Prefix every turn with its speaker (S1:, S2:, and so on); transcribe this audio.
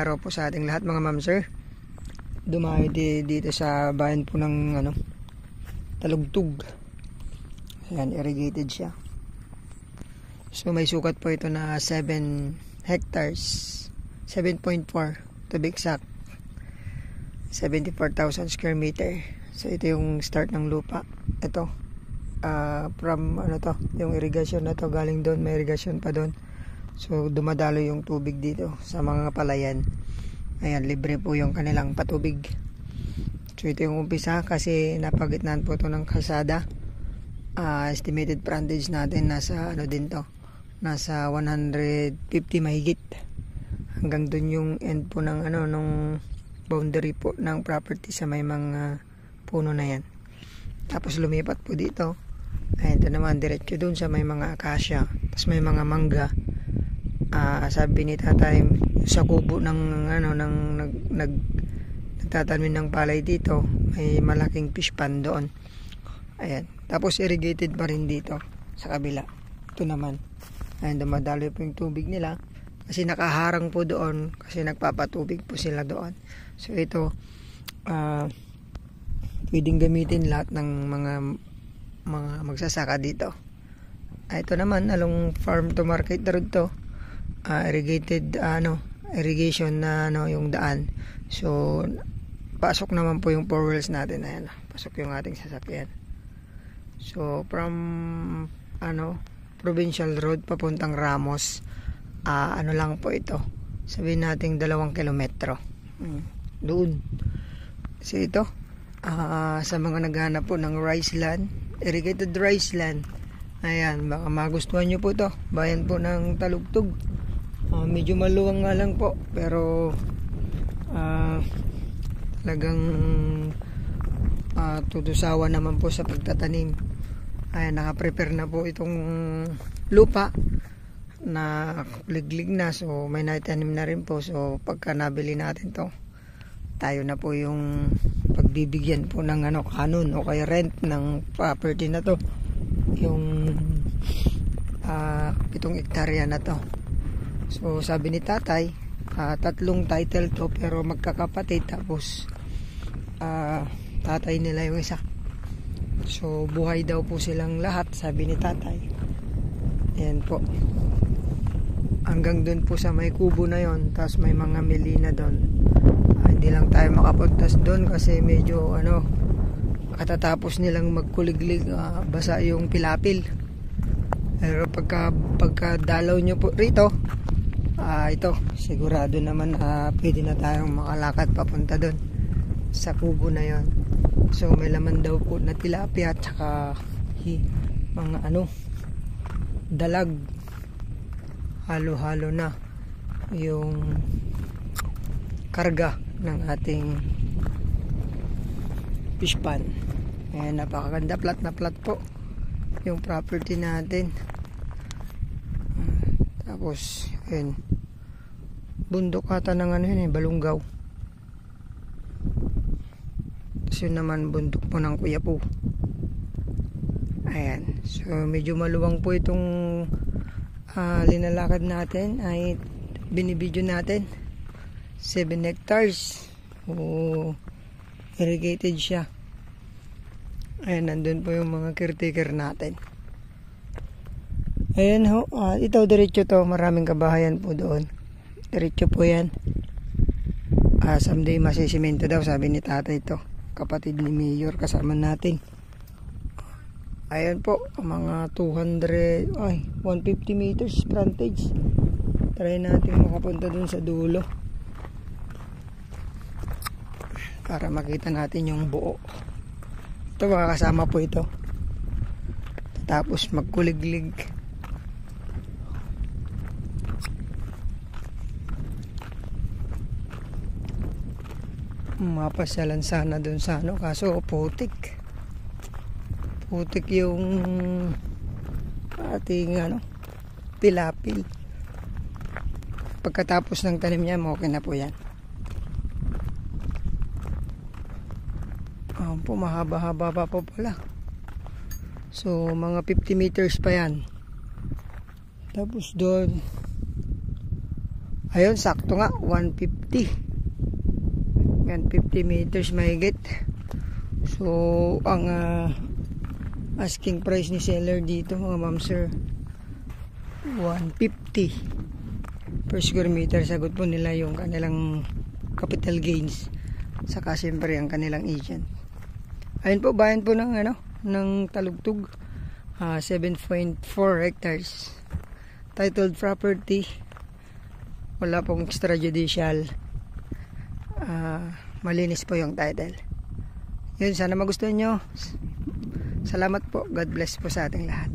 S1: araw po sa ating lahat mga ma'am sir. Dumayo dito sa bayan po ng Talugtog. Ayan, irrigated siya. So may sukat po ito na 7 hectares, 7.4 to be exact, 74,000 square meter. So ito yung start ng lupa. Ito from yung irrigation na to, galing doon, may irrigation pa doon. So dumadalo yung tubig dito sa mga palayan. Ayan, libre po yung kanilang patubig. So ito yung umpisa kasi napagitnaan po ito ng kalsada. Estimated frontage natin nasa nasa 150 mahigit. Hanggang doon yung end po ng nung boundary po ng property sa may mga puno na yan. Tapos lumipat po dito. Ayan, ito naman diretso doon sa may mga akasya. Tapos may mga mangga. Sabi ni tatay sa kubo ng nagtatanim ng palay dito, may malaking fish pond doon. Ayan, tapos irrigated pa rin dito sa kabila. Ito naman, ayan, dumadalo po yung tubig nila kasi nakaharang po doon kasi nagpapatubig po sila doon. So ito pwedeng gamitin lahat ng mga magsasaka dito. Ito naman along farm to market road to. Irrigated irrigation na yung daan. So pasok naman po yung 4 wheels natin. Ayan, pasok yung ating sasakyan. So from provincial road papuntang Ramos, lang po ito, sabihin natin 2 kilometro doon. So ito sa mga naghanap po ng rice land, irrigated rice land, ayan, baka magustuhan nyo po to. Bayan po ng Talugtog. Medyo maluwang nga lang po, pero talagang tutusawa naman po sa pagtatanim. Ayan, nakaprepare na po itong lupa na liglig na, so may naitanim na rin po. So pagka nabili natin to, tayo na po yung pagbibigyan po ng kanon o kaya rent ng property na to, yung 7 hektarya na to. So sabi ni tatay, 3 title to pero magkakapatid, tapos tatay nila yung isa. So buhay daw po silang lahat, sabi ni tatay. Ayan po, hanggang dun po sa may kubo na yon, tapos may mga melina doon. Hindi lang tayo makapuntas doon kasi medyo katatapos nilang magkuliglig, basa yung pilapil. Pero pagka dalaw nyo po rito, ito sigurado naman pwede na tayong makalakad papunta doon sa kubo na yon. So may laman daw po na tilapia at saka mga dalag. Halo-halo na yung karga ng ating fish pond. Ayan, napakaganda, plat na plat po yung property natin. Tapos ayan, bundok ata ng Balunggaw. Tapos yun naman bundok po ng Kuyapu. Ayan, so medyo maluwang po itong linalakad natin, ay binibidyo natin. 7 hectares irrigated siya. Ayan, nandun po yung mga caretaker natin. Ayan ho, ito diretso to, maraming kabahayan po doon. Diretso po yan. Someday masisimento daw, sabi ni tatay to, kapatid ni Mayor kasama natin. Ayan po, mga 150 meters frontage. Try natin makapunta dun sa dulo para makita natin yung buo. Ito, makakasama po ito. Tapos magkuliglig. Mapasyalan sana dun sa kaso putik yung ating pilapil. Pagkatapos ng tanim niya, okay na po yan. Po, mahaba-haba pa po pala. So mga 50 meters pa yan. Tapos doon Ayun, sakto nga, 150. Yan, 50 meters mahigit. So, ang asking price ni seller dito mga ma'am sir, 150 per square meter. Sagot po nila yung kanilang capital gains, saka siyempre ang kanilang agent. Ayun po, bayan po ng ng Talugtog, 7.4 hectares, titled property, wala pong extrajudicial, malinis po yung title. Yun, sana magustuhan nyo. Salamat po, God bless po sa ating lahat.